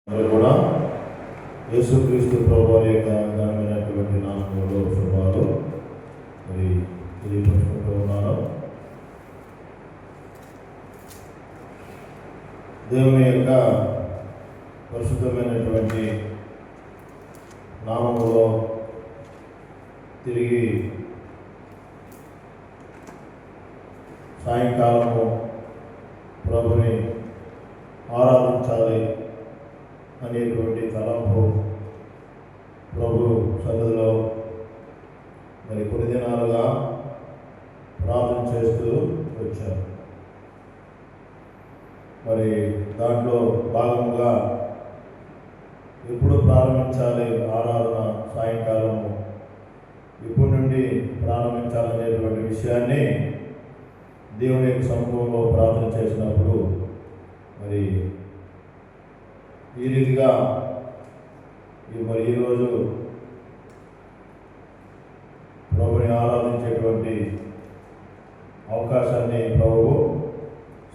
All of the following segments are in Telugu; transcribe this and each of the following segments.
కూడా యేసుక్రీస్తు ప్రభువారి యొక్క ఘనమైనటువంటి నామములో శుభాలు మరి తెలియపరుచుకుంటూ ఉన్నాను. దేవుని యొక్క పరిశుద్ధమైనటువంటి నామములో తిరిగి సాయంకాలము ప్రభుని ఆరాధించాలి అనేటువంటి తలంపు ప్రభు సన్నిధిలో మరి కొన్ని దినాలుగా ప్రార్థన చేస్తూ వచ్చారు. మరి దాంట్లో భాగముగా ఎప్పుడు ప్రారంభించాలి ఆరాధన, సాయంకాలము ఎప్పటి నుండి ప్రారంభించాలనేటువంటి విషయాన్ని దేవుని యొక్క సమూహంలో ప్రార్థన చేసినప్పుడు మరి ఈ రీతిగా మరి ఈరోజు ప్రభుని ఆరాధించేటువంటి అవకాశాన్ని ప్రభువు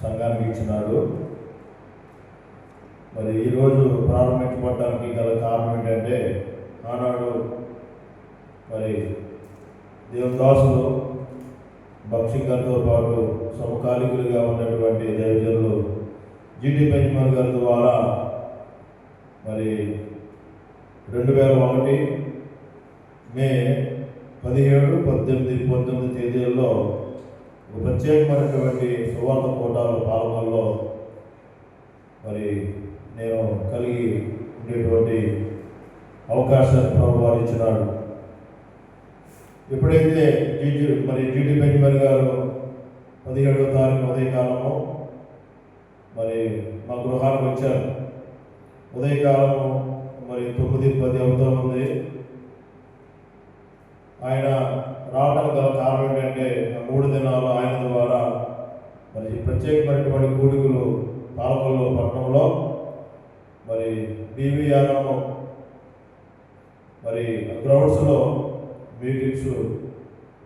సంఘానికి ఇచ్చినాడు. మరి ఈరోజు ప్రారంభించబడటానికి గల కారణం ఏంటంటే, ఆనాడు మరి దేవదాసులు భక్సింగ్ గారితో పాటు సమకాలికులుగా ఉన్నటువంటి దైవజనులు జీటీ బెంజమిన్ గారి ద్వారా మరి 2001 మే 17, 18, 19 తేదీల్లో ఒక ప్రత్యేకమైనటువంటి సువార్త కోటాల పాలనలో మరి నేను కలిగి ఉండేటువంటి అవకాశాన్ని ప్రభు వారు ఇచ్చినాడు. ఎప్పుడైతే జీటీ బెంజమిన్ గారు 17వ తారీఖు ఉదయకాలము మరి మా గృహానికి వచ్చారు. ఉదయకాలము మరి 9:10 అవుతూ ఉంది. ఆయన రావడానికి గల కారణం ఏంటంటే, 3 దినాలు ఆయన ద్వారా మరి ప్రత్యేకమైనటువంటి కూడికలు పాలకొల్లు పట్టణంలో మరి బీవీఆర్ఎం మరి గ్రౌండ్స్లో మీటింగ్స్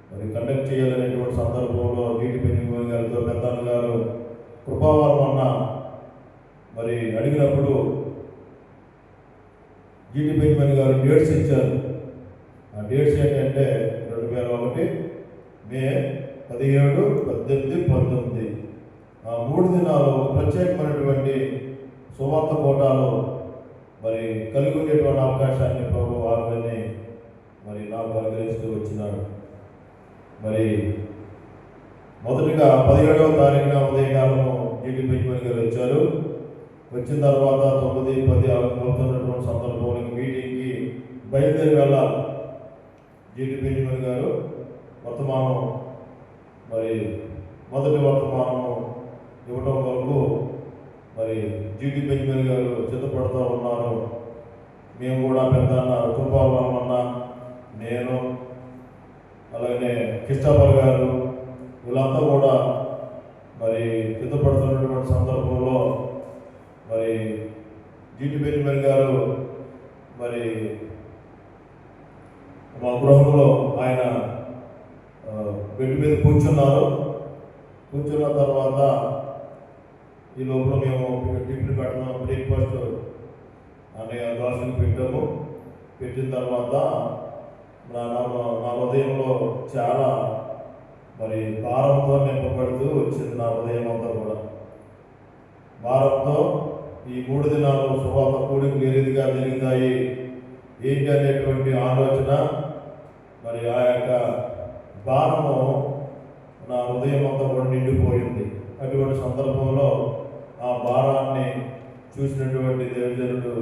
మరి కండక్ట్ చేయాలనేటువంటి సందర్భంలో జీటీ బెంజమిన్ గారితో పెద్దన్న గారు కృపావరం అన్న మరి అడిగినప్పుడు జీటీ బెంజమిన్ గారు డేట్స్ ఇచ్చారు. ఆ డేట్స్ ఏంటంటే 2001 మే 17, 18, 19 ఆ 3 దినాలు ఒక ప్రత్యేకమైనటువంటి సువార్త కోటాలో మరి కలిగి ఉండేటువంటి అవకాశాన్ని ప్రభు వారిని మరి నాకు అనుగ్రహిస్తూ వచ్చినాడు. మరి మొదటిగా 17వ తారీఖున ఉదయకాలము జీటీ బెంజమిన్ గారు వచ్చారు. వచ్చిన తర్వాత 9:10 అవుతున్నటువంటి సందర్భంలో మీటింగ్కి బయలుదేరి వెళ్ళాలి. జీటీ బెంజమిన్ గారు వర్తమానం మరి మొదటి వర్తమానము ఇవ్వటం వరకు మరి జీటీ బెంజమిన్ గారు సిద్ధపడుతూ ఉన్నారు. మేము కూడా పెద్దన్న కృపావరం అన్న, నేను అలాగే కిష్టపల్ గారు వీళ్ళంతా కూడా మరి సిద్ధపడుతున్నటువంటి సందర్భంలో మరి జీటీ బెంజమిన్ గారు మరి మా గృహంలో ఆయన బెడ్ మీద కూర్చున్నారు. కూర్చున్న తర్వాత ఈ లోపల మేము టిఫిన్ పెడతాం, బ్రేక్ఫాస్ట్ అనే దోశలు పెట్టాము. పెట్టిన తర్వాత నా హృదయంలో చాలా మరి భారంతో నింపబడుతూ వచ్చింది. నా హృదయం అంతా కూడా భారంతో ఈ 3 దినాలు సువార్త కూడికలు ఏ రీతిగా జరిగినాయి ఏంటి అనేటువంటి ఆలోచన మరి ఆ యొక్క భారము నా హృదయం అంతా కూడా నిండిపోయింది. అటువంటి సందర్భంలో ఆ భారాన్ని చూసినటువంటి దేవజనుడు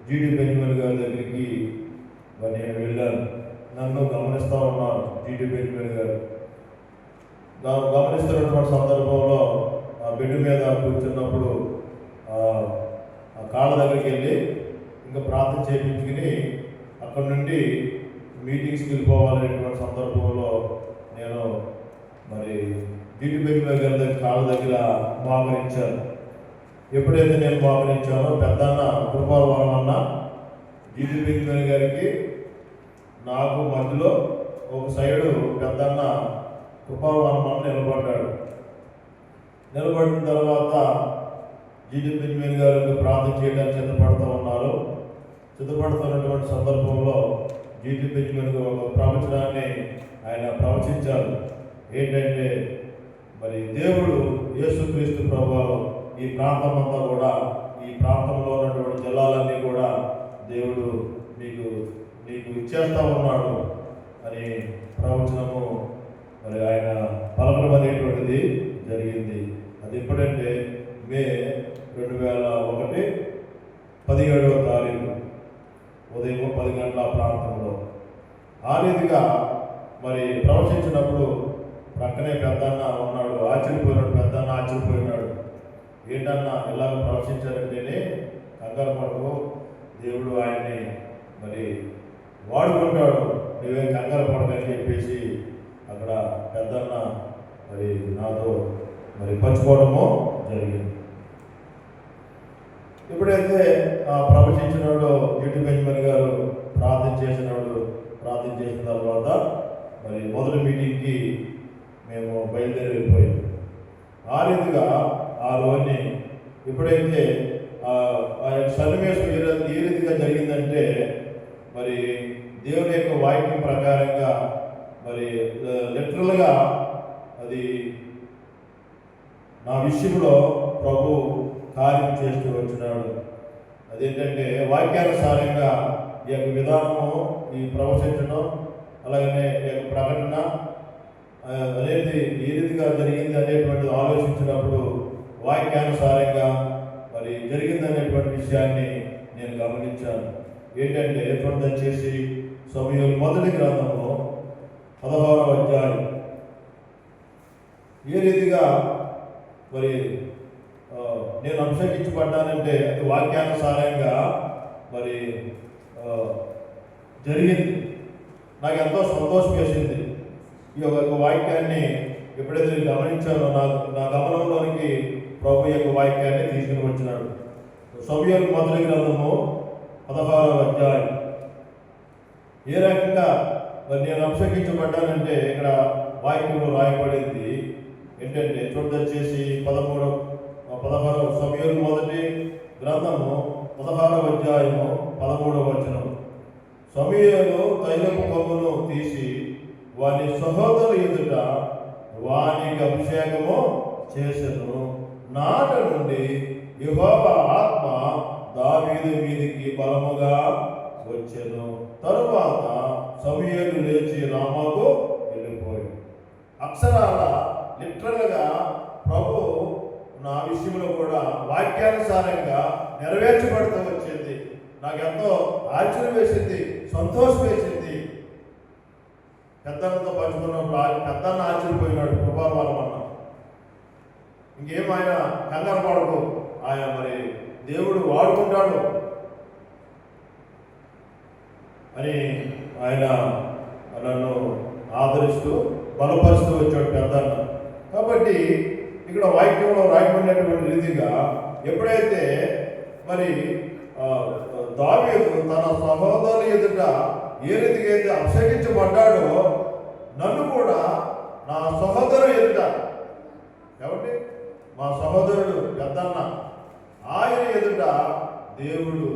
జీటీ బెంజమిన్ గారి దగ్గరికి మరి నేను వెళ్ళాను. నన్ను గమనిస్తూ ఉన్నారు జీటీ బెంజమిన్ గారు. గమనిస్తున్నటువంటి సందర్భంలో ఆ బెడ్ మీద కూర్చున్నప్పుడు ఆ కాళ్ళ దగ్గరికి వెళ్ళి ఇంకా ప్రార్థన చేయించుకుని అక్కడి నుండి మీటింగ్స్కి వెళ్ళిపోవాలనేటువంటి సందర్భంలో నేను మరి జీటీ బెంజమిన్ గారి దగ్గర కాళ్ళ దగ్గర మోకరించాను. ఎప్పుడైతే నేను మోకరించానో పెద్దన్న కృపావరం అన్న జీటీ బెంజమిన్ గారికి నాకు మధ్యలో ఒక సైడు పెద్దన్న కృపావరం అన్న నిలబడ్డాడు. నిలబడిన తర్వాత జీటీ బెంజమిన్ గారు ప్రార్థన చేయడానికి సిద్ధపడుతూ ఉన్నారు. సిద్ధపడుతున్నటువంటి సందర్భంలో జీటీ బెంజమిన్ ఒక ప్రవచనాన్ని ఆయన ప్రవచించారు. ఏంటంటే మరి దేవుడు యేసుక్రీస్తు ప్రభువు ఈ ప్రాంతం అంతా కూడా, ఈ ప్రాంతంలో ఉన్నటువంటి జిల్లాలన్నీ కూడా దేవుడు నీకు ఇచ్చేస్తా ఉన్నాడు అని ప్రవచనము మరి ఆయన పలకడం అనేటువంటిది జరిగింది. అది ఎప్పుడంటే మే 2001 17వ తారీఖు ఉదయం 10 గంటల ప్రాంతంలో. ఆ రీతిగా మరి ప్రవచించినప్పుడు ప్రక్కనే పెద్దన్న ఉన్నాడు, ఆశ్చర్యపోయినాడు. ఏంటన్నా ఇలాగ ప్రవచించారంటేనే కంగారు పడకు, దేవుడు ఆయన్ని మరి వాడుకుంటాడు, నువ్వే కంగారు పడకని చెప్పేసి అక్కడ పెద్దన్న మరి నాతో మరి పంచుకోవడము జరిగింది. ఎప్పుడైతే ప్రవచించినాడో జీటీ బెంజమిన్ గారు ప్రార్థన చేసిన తర్వాత మరి మొదటి మీటింగ్కి మేము బయలుదేరి వెళ్ళిపోయాం. ఆ రీతిగా ఆ రోజుని ఎప్పుడైతే ఆ యొక్క సన్నివేశం ఏ రీతిగా జరిగిందంటే మరి దేవుని యొక్క వాక్యం ప్రకారంగా మరి లిటరల్గా అది నా విషయంలో ప్రభు కార్యం చేస్తూ వచ్చినాడు. అదేంటంటే వాక్యానుసారంగా ఈ యొక్క విధానము, ఈ ప్రవచించడం, అలాగనే ఈ యొక్క ప్రకటన అనేది ఏ రీతిగా జరిగింది అనేటువంటిది ఆలోచించినప్పుడు వాక్యానుసారంగా మరి జరిగింది అనేటువంటి విషయాన్ని నేను గమనించాను. ఏంటంటే దయచేసి సమూయేలు మొదటి గ్రంథంలో 16వ అధ్యాయం ఏ రీతిగా మరి నేను అభిషేకించబడ్డానంటే అది వాక్యానుసారంగా మరి జరిగింది. నాకు ఎంతో సంతోషం వేసింది. ఈ యొక్క వాక్యాన్ని ఎప్పుడైతే గమనించానో నా గమనంలోనికి ప్రభు యొక్క వాక్యాన్ని తీసుకుని వచ్చినాడు. సమూయేలు మొదటి గ్రంథము 16వ అధ్యాయం ఏ రకంగా మరి నేను అభిషేకించబడ్డానంటే ఇక్కడ వాక్యంలో రాయబడింది ఏంటంటే వచ్చేసి 16 సమూయేలు మొదటి గ్రంథము 16వ అధ్యాయము 13వ వచనం. సమూయేలు తైలపు కొమ్మును తీసి వాని సహోదరు ఎదుట వానికి అభిషేకము చేసెను. నాట నుండి యెహోవా ఆత్మ దావీదు మీదికి బలముగా వచ్చెను. తరువాత సమూయేలు లేచి రామాకు వెళ్ళిపోయాడు. అక్షరాల లిటరల్గా ప్రభు నా విషయంలో కూడా వాక్యానుసారంగా నెరవేర్చబడుతూ వచ్చింది. నాకెంతో ఆశ్చర్యం వేసింది, సంతోషం వేసింది. పెద్దలతో పంచుకున్నప్పుడు పెద్దన్న ఆశ్చర్యపోయినాడు. కృపావారం అన్న ఇంకేం ఆయన కంగారు పడకు, ఆయన మరి దేవుడు వాడుకుంటాడు అని ఆయన నన్ను ఆదరిస్తూ బలపరుస్తూ వచ్చాడు పెద్దన్న. కాబట్టి ఇక్కడ వాక్యంలో రాయబడినటువంటి రీతిగా ఎప్పుడైతే మరి దావీదు తన సహోదరుల ఎదుట ఏ రీతిగా అయితే అభిషేకించబడ్డాడో నన్ను కూడా నా సహోదరు ఎదుట, కాబట్టి మా సహోదరుడు పెద్దన్న ఆయన ఎదుట దేవుడు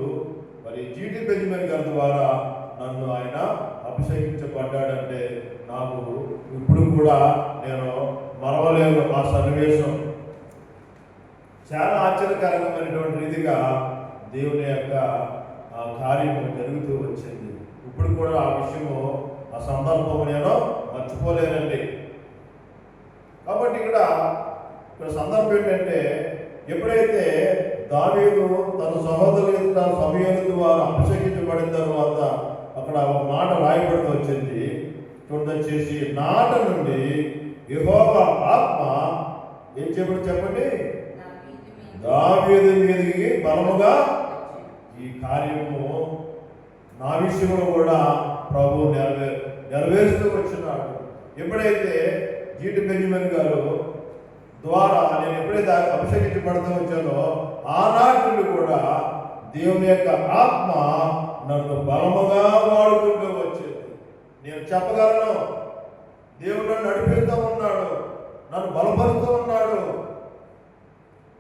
మరి జీటీ బెంజమిన్ గారి ద్వారా నన్ను ఆయన అభిషేకించబడ్డాడంటే నాకు ఇప్పుడు కూడా నేను మరవలేను. ఆ సన్నివేశం చాలా ఆశ్చర్యకరమైనటువంటి రీతిగా దేవుని యొక్క ఆ కార్యము జరుగుతూ వచ్చింది. ఇప్పుడు కూడా ఆ విషయము, ఆ సందర్భము నేను మర్చిపోలేనండి. కాబట్టి ఇక్కడ సందర్భం ఏంటంటే ఎప్పుడైతే దావీదు తన సహోదరుల సమూయేలు ద్వారా అభిషేకించబడిన తర్వాత అక్కడ ఒక మాట రాయబడుతూ వచ్చింది. వచ్చేసి నాట నుండి యెహోవా ఆత్మ ఏం చెప్పండి, దావీదు మీదకి బలముగా. ఈ కార్యము నా విషయంలో కూడా ప్రభు నెరవేరుస్తూ వచ్చినాడు. ఎప్పుడైతే జీటీ బెంజమిన్ గారు ద్వారా నేను ఎప్పుడైతే అభిషేకించబడుతూ వచ్చానో ఆనాటి నుండి కూడా దేవుని యొక్క ఆత్మ నన్ను బలముగా వాడుకుంటూ వచ్చింది. నేను చెప్పగలను, దేవుడు నన్ను నడిపిస్తూ ఉన్నాడు, నన్ను బలపరుస్తూ ఉన్నాడు,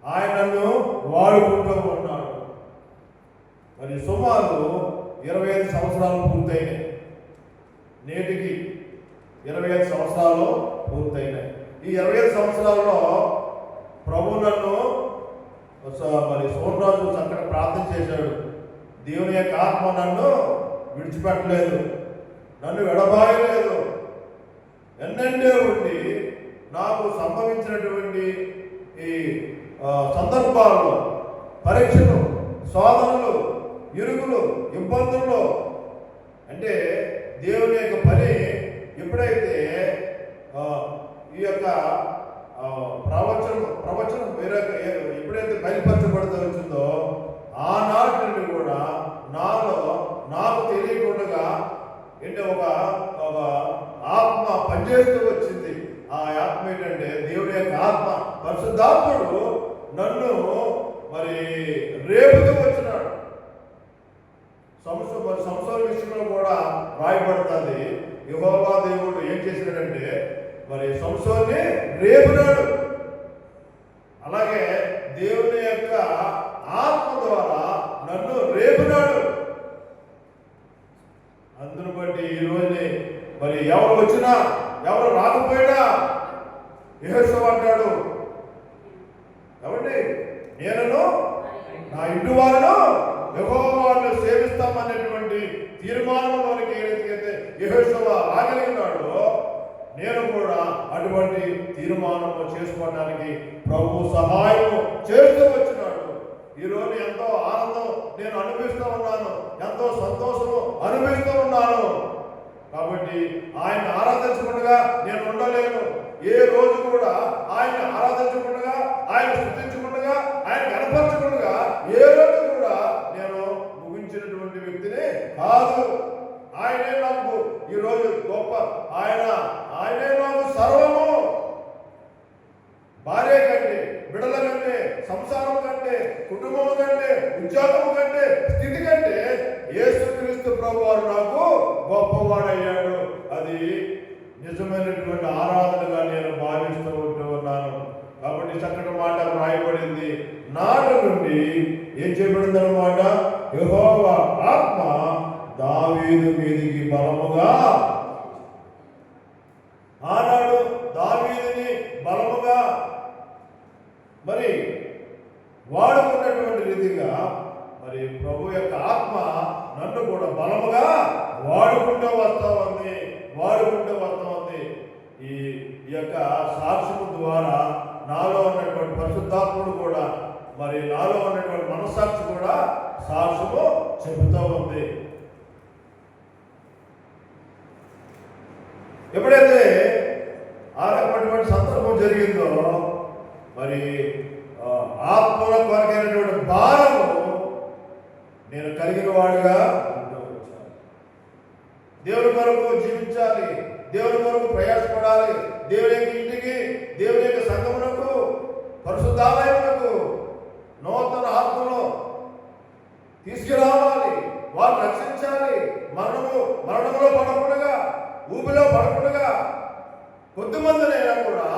ఆయన నన్ను వాడుకుంటూ ఉన్నాడు. మరి సుమారు 25 సంవత్సరాలు పూర్తయినాయి. నేటికి 25 సంవత్సరాలు పూర్తయినాయి. ఈ 25 సంవత్సరాల్లో ప్రభు నన్ను మరి సోమరాజు చక్కటి ప్రార్థన చేశాడు. దేవుని యొక్క ఆత్మ నన్ను విడిచిపెట్టలేదు, నన్ను విడబాయలేదు. ఎన్నంటే ఉండి నాకు సంభవించినటువంటి ఈ సందర్భాల్లో, పరీక్షలు, శోధనలు, ఇరుగులు, ఇబ్బందుల్లో, అంటే దేవుని యొక్క పని ఎప్పుడైతే ఈ యొక్క ప్రవచనం వేరే ఎప్పుడైతే బయలుపరచబడుతూ వచ్చిందో ఆనాటి నుండి కూడా నాకు తెలియకుండా అంటే ఒక ఆత్మ పనిచేస్తూ వచ్చింది. ఆ ఆత్మ ఏంటంటే దేవుని యొక్క ఆత్మ, పరిశుద్ధాత్ముడు నన్ను మరి రేపుతూ వచ్చినాడు. సంసార విషయంలో కూడా రాయబడుతుంది. యెహోవా దేవుడు ఏం చేశాడంటే మరి సంసారాన్ని రేపునాడు. అలాగే దేవుని యొక్క ఆత్మ ద్వారా నన్ను రేపునాడు. అందును బట్టి ఈ రోజుని మరి ఎవరు వచ్చినా ఎవరు రాకపోయినా యెహోషువ అంటాడు, కాబట్టి నేను నా ఇంటి వారిను యెహోవాను సేవిస్తామనేటువంటి తీర్మానంలోనికి ఏదైతే యెహోషువ రాగలిగినాడో నేను కూడా అటువంటి తీర్మానము చేసుకోవడానికి ప్రభు సహాయం చేస్తూ వచ్చినాడు. ఈరోజు ఎంతో ఆనందం నేను అనుభవిస్తూ ఉన్నాను, ఎంతో సంతోషము అనుభవిస్తూ ఉన్నాను. కాబట్టి ఆయన ఆరాధించకుండా నేను ఉండలేను. ఏ రోజు కూడా ఆయన ఆరాధించకుండా, ఆయన స్తుతించకుండా, ఆయన కనపరచకుండా ఏ రోజు కూడా నేను ముగించినటువంటి వ్యక్తిని కాదు. ఆయనే నాకు ఈరోజు గొప్ప, ఆయనే నాకు సర్వము. భార్య కంటే, బిడ్డల కంటే, సంసారం కంటే, కుటుంబం కంటే, ఉద్యోగం కంటే, స్థితి కంటే యేసుక్రీస్తు ప్రభువారు నాకు గొప్పవాడయ్యాడు. అది నిజమైనటువంటి ఆరాధనగా నేను భావిస్తూ ఉన్నాను. కాబట్టి చక్కటి మాట రాయబడింది. నాటి నుండి ఏం చేయబడింది అన్నమాట, యెహోవా ఆత్మ దావీదు మీదికి బలముగా, ఆనాడు దావీదుని బలముగా మరి వాడుకున్నటువంటి రీతిగా మరి ప్రభు యొక్క ఆత్మ నన్ను కూడా బలముగా వాడుకుంటూ వస్తా ఉంది. ఈ యొక్క సాక్ష్యము ద్వారా నాలో ఉన్నటువంటి పరిశుద్ధాత్ముడు కూడా మరి నాలో ఉన్నటువంటి మనస్సాక్షి కూడా సాక్ష్యము చెబుతూ ఉంది. ఎప్పుడైతే ఆ రకమైనటువంటి సందర్భం జరిగిందో మరి ఆత్మల కొరకైనటువంటి భారము నేను కలిగిన వాడుగా దేవుని కొరకు జీవించాలి, దేవుని కొరకు ప్రయాసపడాలి, దేవుని యొక్క ఇంటికి, దేవుని యొక్క సంఘమునకు, పరిశుద్ధాలయమునకు నూతన ఆత్మను తీసుకురావాలి, వారిని రక్షించాలి. మరణంలో పడకుండా, ఊపిలో పడకుండా కొద్దిమందినైనా కూడా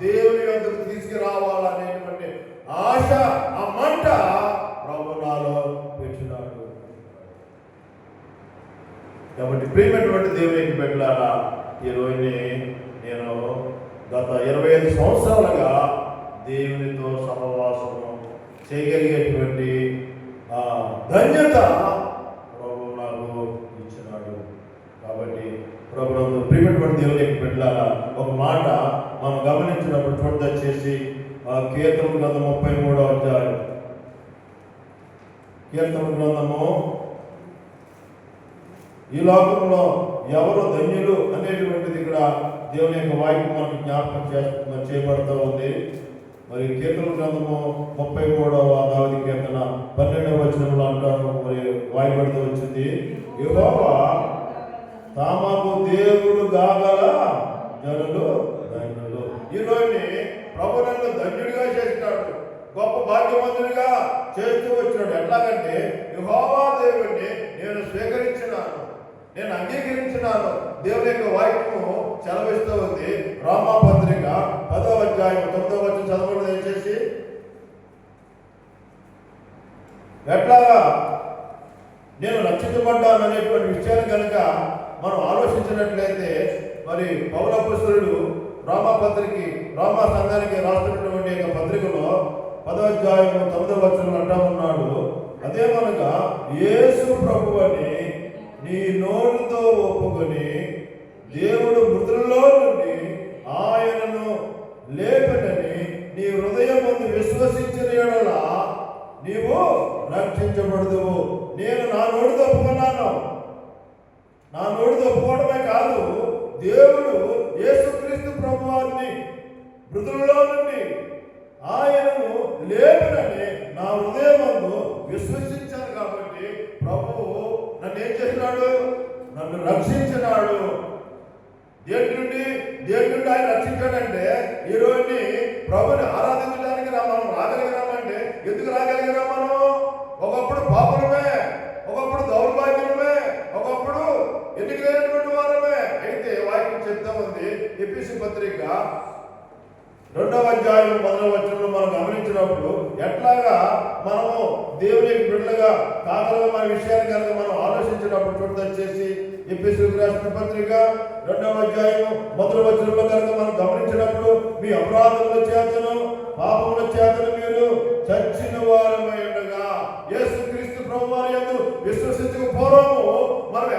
దేవుని యొద్దకు తీసుకురావాలనేటువంటి ఆశ, ఆ మంట ప్రభు నాలో పెట్టినాడు. కాబట్టి ప్రియమైనటువంటి దేవునికి బిడ్డలారా, ఈ రోజుని నేను గత 25 సంవత్సరాలుగా దేవునితో సహవాసము చేయగలిగేటువంటి ధన్యత ప్రభు నాకు ఇచ్చినాడు. కాబట్టి ప్రభుత్వం ప్రియమైనటువంటి దేవునికి బిడ్డలారా, ఒక మాట మనం గమనించినప్పుడు చూడదచ్చేసి కీర్తన గ్రంథం 33వ అధ్యాయం, కీర్తన గ్రంథము ఈ లోకంలో ఎవరు ధన్యులు అనేటువంటిది ఇక్కడ దేవుని యొక్క వాక్యం మనకు జ్ఞాపకం చేయబడుతూ ఉంది. మరి కీర్తన గ్రంథము 33వ దావీదు కీర్తన 12వ వచనంలో అంటారు, మరి వాయిబడుతూ వచ్చింది, యెహోవా తామకు దేవుడు గాగల జనులు ధన్యులు. ఈరోజు ప్రభు నన్ను ధన్యుడిగా చేసినాడు, గొప్ప భాగ్యవంతుడిగా చేస్తూ వచ్చినాడు. ఎట్లాగంటే యెహోవా దేవుడిని నేను స్వీకరించినాను, నేను అంగీకరించినాను. దేవుని యొక్క వాక్యము సెలవిస్తూ ఉంది. రోమాపత్రిక 10వ అధ్యాయం 9వ వచనం చదవడం దయచేసి. ఎట్లాగా నేను రక్షించబడ్డాను అనేటువంటి విషయాలు కనుక మనం ఆలోచించినట్లయితే, మరి పౌలు అపోస్తలుడు రోమా సంఘానికి రాస్తున్నటువంటి యొక్క పత్రికలో 10వ అధ్యాయం 9వ వచనంలో అంటా ఉన్నాడు, అదేమనగా యేసు ప్రభువని నీ నోటితో ఒప్పుకొని దేవుడు మృతుల్లో నుండి ఆయనను లేపనని నీ హృదయమందు విశ్వసించిన యెడల నీవు రక్షించబడదువు. నేను నా నోటితో ఒప్పుకున్నాను. నా నోటితో ఒప్పుకోవడమే కాదు, దేవుడు యేసుక్రీస్తు ప్రభువారిని మృతుల్లో నుండి ఆయనను లేపనని నా హృదయమందు విశ్వసించాను. కాబట్టి ప్రభువు నన్ను ఏం చేసినాడు? నన్ను రక్షించినాడు. దేని నుండి ఆయన రక్షించాడంటే, ఈ రోజుని ప్రభుని ఆరాధించడానికి మనం రాగలిగినామంటే ఎందుకు రాగలిగినా? మనం ఒకప్పుడు పాపులమే, ఒకప్పుడు దౌర్భాగ్యమే, ఒకప్పుడు ఎన్నికైనటువంటి వారమే. అయితే వాక్యం చెప్తా ఉంది, ఎఫెసీ పత్రిక 2వ అధ్యాయం 1వ వచనంలో మనం గమనించినప్పుడు ఎట్లాగా మనము దేవుని బిడ్డలుగా కాగలమనే విషయాన్ని కనుక మనం ఆలోచించినప్పుడు చూడదచ్చేసి ఎఫెసీయులకు రాసిన పత్రిక 2వ అధ్యాయం 1వ వచనంలో కనుక మనం గమనించినప్పుడు, మీ అపరాధముల చేతను పాపముల చేతను మీరు చచ్చిన వారమై ఉండగా యేసుక్రీస్తు ప్రభువారి యందు విశ్వసించక పూర్వము మనం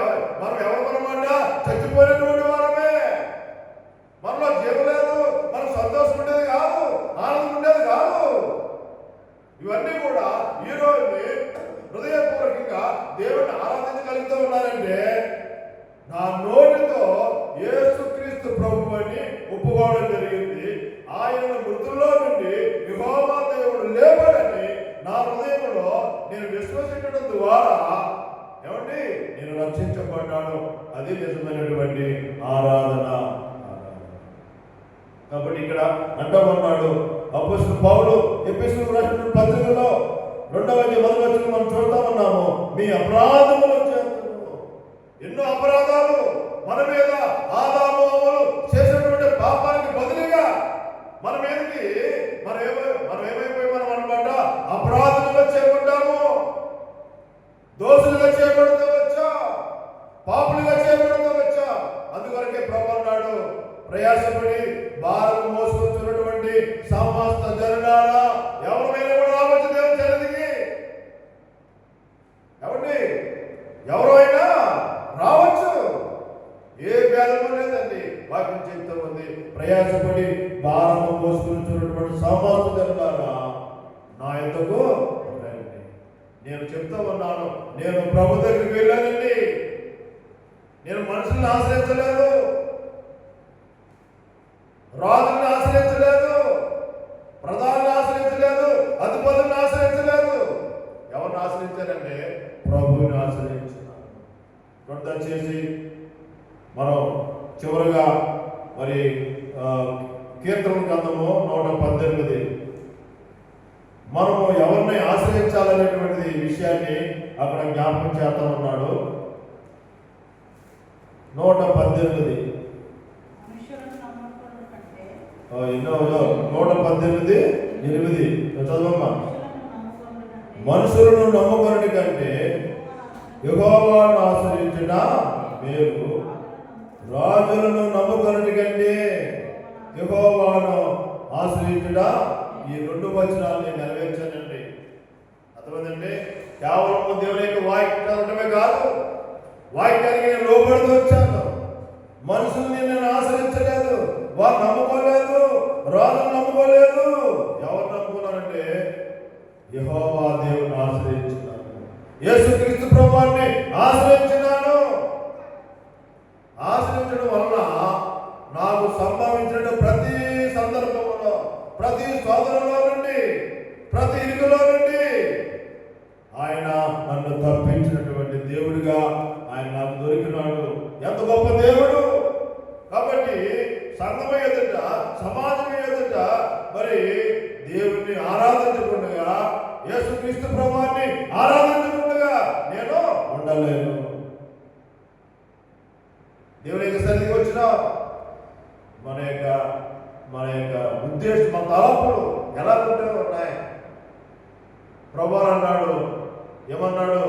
ఎవరన్నమాట? చచ్చిపోయినటువంటి వారమే. మనలో జీవం లేదు, మనం సంతోషం ఉండేది కాదు, ఆనందం ఉండేది కాదు. ఇవన్నీ కూడా ఈ రోజుని హృదయపూర్వకంగా దేవుడిని ఆరాధించగలుగుతూ ఉన్నారంటే, నా నోటితో యేసుక్రీస్తు ప్రభువుని ఒప్పుకోవడం జరిగింది, ఆయన మృతుల్లో నుండి యెహోవా దేవుడు లేపాడని నా హృదయంలో నేను విశ్వసించడం ద్వారా ఏమండి నేను రక్షించబడ్డాను. అది నిజమైనటువంటి ఆరాధన. కాబట్టి ఇక్కడ అంటామన్నాడు అపోస్తలుడు పౌలు ఎఫెసీయులకు రాసిన పత్రికలో 2వ అధ్యాయం మనం చూస్తా ఉన్నాము, మీ అపరాధముల చేతను. ఎన్నో అపరాధాలు మన మీద ఆదాము అవ్వలు చేసినటువంటి పాపానికి బదులుగా మన మీదకి మనం ఏమైపోయాం అనమాట? అపరాధులుగా చేయబడ్డాము, దోషులుగా చేయబడుతూ వచ్చా, పాపులుగా చేయబడుతూ వచ్చా. అందువరకే ప్రభు అన్నాడు, ప్రయాసపడి భారం మోసుకొచ్చున్నటువంటి సమస్త జనులారా ఎవరైనా కూడా రావచ్చు దేవుని సన్నిధికి. ఎవరైనా రావచ్చు, ఏ భేదము లేదండి. వాక్యం చెప్తూ ఉంది, ప్రయాసపడి భారం మోసుకొచ్చున్నటువంటి సమస్త జనులారా నా యొద్దకు రండి. నేను చెప్తూ ఉన్నాను, నేను ప్రభు దగ్గరికి వెళ్ళానండి. నేను మనుషుల్ని ఆశ్రయించలేదు, రాజులను ఆశ్రయించలేదు, ప్రధానులను ఆశ్రయించలేదు, అధిపతులను ఆశ్రయించలేదు. ఎవరిని ఆశ్రయించారంటే ప్రభువుని ఆశ్రయించినారు. దయచేసి మనం చివరిగా మరి కీర్తన గ్రంథము 118 మనము ఎవరిని ఆశ్రయించాలనేటువంటి విషయాన్ని అక్కడ జ్ఞాపకం చేస్తా ఉన్నాడు. 118 118:8 చదవమ్మా. మనుషులను నమ్ముకొనుట కంటే యెహోవాను ఆశ్రయించుట మేలు, రాజులను నమ్ముకొనుట కంటే యెహోవాను ఆశ్రయించుట. ఈ 2 వచనాలు నేను నెరవేర్చానండి. అర్థమైందండి. కేవలం దేవుని యొక్క వాక్యం ఉండటమే కాదు, వాక్యానికి నేను లోబడుతూ వచ్చాను. మనుషుల్ని నేను ఆశ్రయించలేదు, వారు నమ్ముకోలేదు, రాజును నమ్ముకోలేదు. ఎవరు నమ్ముకున్నారంటే యెహోవా దేవుని ఆశ్రయించినాను, యేసుక్రీస్తు ప్రభువాన్ని ఆశ్రయించినాను. ఆశ్రయించడం వలన నాకు సంభవించిన ప్రతి సందర్భంలో, ప్రతి శోధనలో నుండి, ప్రతి ఇరుకులో నుండి ఆయన నన్ను తప్పించినటువంటి దేవుడిగా ఆయన నాకు దొరికినాడు. ఎంత గొప్ప దేవుడు! కాబట్టి సంఘం ఎదుట, సమాజం ఎదుట మరి దేవుణ్ణి ఆరాధించకుండా, యేసుక్రీస్తు ప్రభువాన్ని ఆరాధించకుండా నేను ఉండలేను. దేవుని యొక్క సన్నిధికి వచ్చిన మన యొక్క ఉద్దేశం, మన తలపులు ఎలా ఉంటే ఉన్నాయి. ప్రభువు అన్నాడు, ఏమన్నాడు?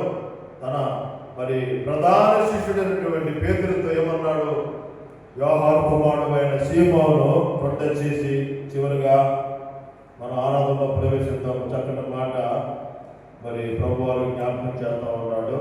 తన మరి ప్రధాన శిష్యుడైనటువంటి పేతురుతో ఏమన్నాడు? యోహాను కుమారుడైన సీమోను ప్రొటెక్ట్ చేసి చివరిగా మన ఆరాధనలో ప్రవేశిద్దాం. చక్కని మాట మరి ప్రభువారు జ్ఞాపకం చేస్తా ఉన్నాడు.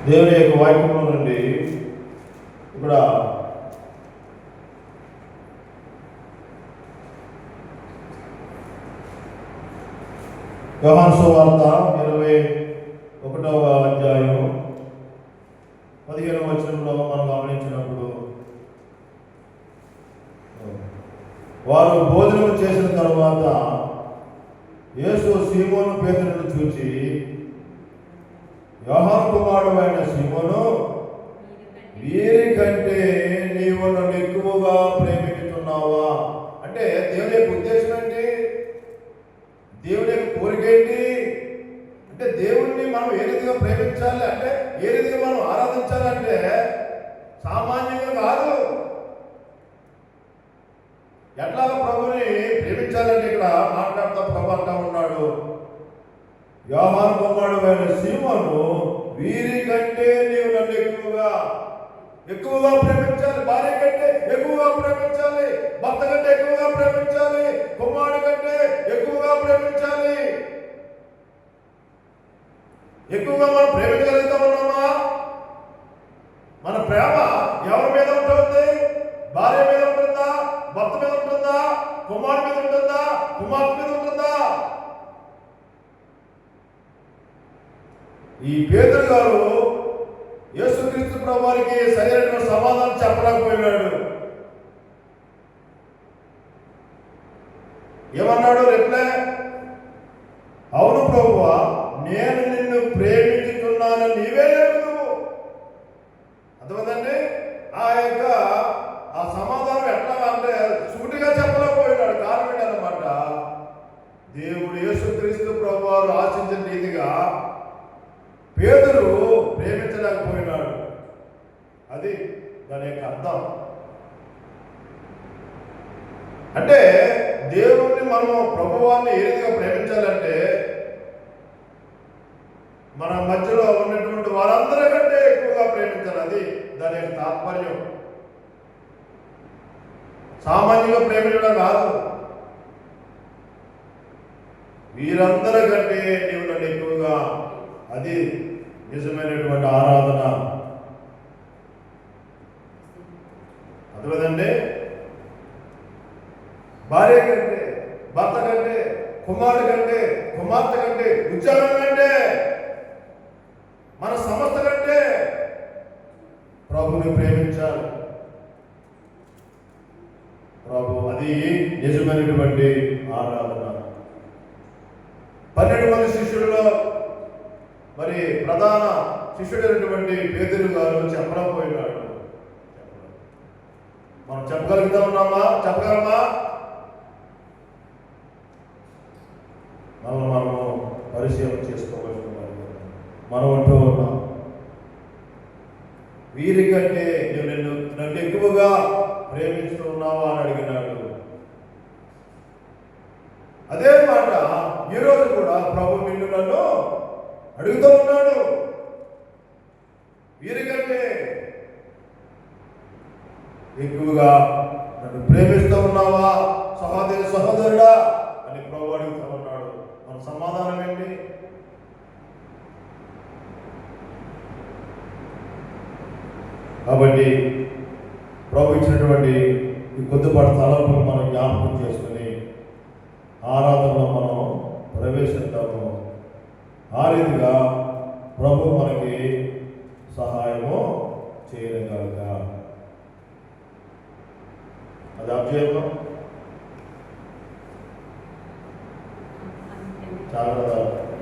దేవుని యొక్క వాక్యంలో నుండి ఇక్కడ యోహాను సువార్త 21వ అధ్యాయం 15వ వచనంలో మనం గమనించినప్పుడు, వారు భోజనం చేసిన తర్వాత యేసు సీమోను పేతురును చూచి, యోహాను కుమారుడైన సీమోను, వీరికంటే నీవు నన్ను ఎక్కువగా ప్రేమించుతున్నావా? అంటే దేవుని యొక్క ఉద్దేశం ఏంటి? దేవుని యొక్క కోరిక ఏంటి? అంటే దేవుణ్ణి మనం ఏ రీతిగా ప్రేమించాలి, అంటే ఏ రీతిగా మనం ఆరాధించాలంటే సామాన్యంగా కాదు. ఎట్లాగా ప్రభుని ప్రేమించాలంటే ఇక్కడ మాట్లాడుతూ ప్రభు అంటా ఉన్నాడు, యోహాను కుమారుడైన సీమోను, వీరికంటే నీవు నన్ను ఎక్కువగా ప్రేమించాలి. భార్య కంటే ఎక్కువగా ప్రేమించాలి, భర్త కంటే ఎక్కువగా ప్రేమించాలి, కుమారుడు కంటే ఎక్కువగా ప్రేమించాలి. ఎక్కువగా మనం ప్రేమించగలుగుతా ఉన్నామా? మన ప్రేమ ఎవరి మీద ఉంటుంది? భార్య మీద ఉంటుందా? భర్త మీద ఉంటుందా? కుమారుడు మీద ఉంటుందా? కుమార్తె మీద ఉంటుందా? ఈ పేతురు గారు యేసుక్రీస్తు ప్రభువారికి సరైన సమాధానం చెప్పలేకపోయినాడు. ఏమన్నాడు? రిప్లై, అవును ప్రభువా, నేను నిన్ను ప్రేమించుతున్నాను, నీవే ఎరుగుదువు. అర్థమైందండి? ఆ సమాధానం ఎట్లా అంటే సూటిగా చెప్పలేకపోయినాడు. కారణం ఏంటన్నమాట, దేవుడు యేసుక్రీస్తు ప్రభువారు ఆశించిన రీతిగా పేతురు ప్రేమించలేకపోయినాడు. అది దాని యొక్క అర్థం. అంటే దేవుణ్ణి మనము ప్రభువాన్ని ఏ రీతిగా ప్రేమించాలంటే మన మధ్యలో ఉన్నటువంటి వారందరికంటే ఎక్కువగా ప్రేమించాలి. అది దాని యొక్క తాత్పర్యం. సామాన్యంగా ప్రేమించడం కాదు. వీరందరికంటే నీవు నన్ను ఎక్కువగా, అది నిజమైనటువంటి ఆరాధన. అర్థమైందండి? భార్య కంటే, భర్త కంటే, కుమారుడు కంటే, కుమార్తె కంటే, ఉద్యోగం కంటే, మన సంస్థ కంటే ప్రభుని ప్రేమించాలి. ప్రభు, అది నిజమైనటువంటి ఆరాధన. 12 మంది శిష్యులలో మరి ప్రధాన శిష్యుడైనటువంటి పేతురు గారు చెప్పలేకపోయినాడు. మనం చెప్పగలుగుతా ఉన్నామా? చెప్పగలమా? మనము పరిశీలన చేసుకోవాల్సిన మనం అంటూ ఉన్నాం, వీరికంటే నన్ను ఎక్కువగా ప్రేమిస్తూ ఉన్నావా అని అడిగినాడు. అదే మాట ఈరోజు కూడా ప్రభు నిన్ను నన్ను అడుగుతూ ఉన్నాడు, వీరికంటే ఎక్కువగా నన్ను ప్రేమిస్తూ ఉన్నావా సహోదరుడా అని ప్రభు అడుగుతూ ఉన్నాడు. మన సమాధానం ఏంటి? కాబట్టి ప్రభు ఇచ్చినటువంటి ఈ కొద్దిపాటి తలంపులు మనం జ్ఞాపకం చేసుకుని ఆరాధనలో మనం ప్రవేశిస్తాము. ఆ రీతిగా ప్రభు మనకి సహాయము చేయగలక. అది అబ్జేయం. జాగ్రత్త